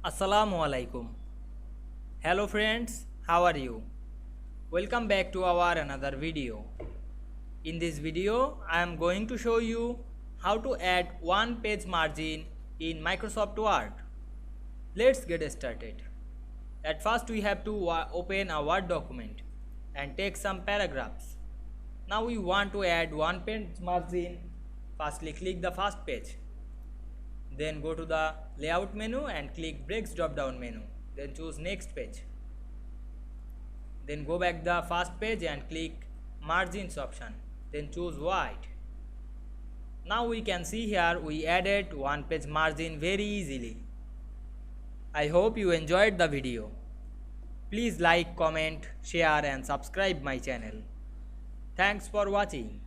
Assalamu Walaikum. Hello friends, how are you? Welcome back to our another video. In this video, I am going to show you how to add one page margin in Microsoft Word. Let's get started. At first we have to open a Word document and take some paragraphs. Now we want to add one page margin. Firstly click the first page. Then go to the layout menu and click breaks drop down menu. Then choose next page. Then go back the first page and click margins option. Then choose white. Now we can see here we added one page margin very easily. I hope you enjoyed the video. Please like, comment, share and subscribe my channel. Thanks for watching.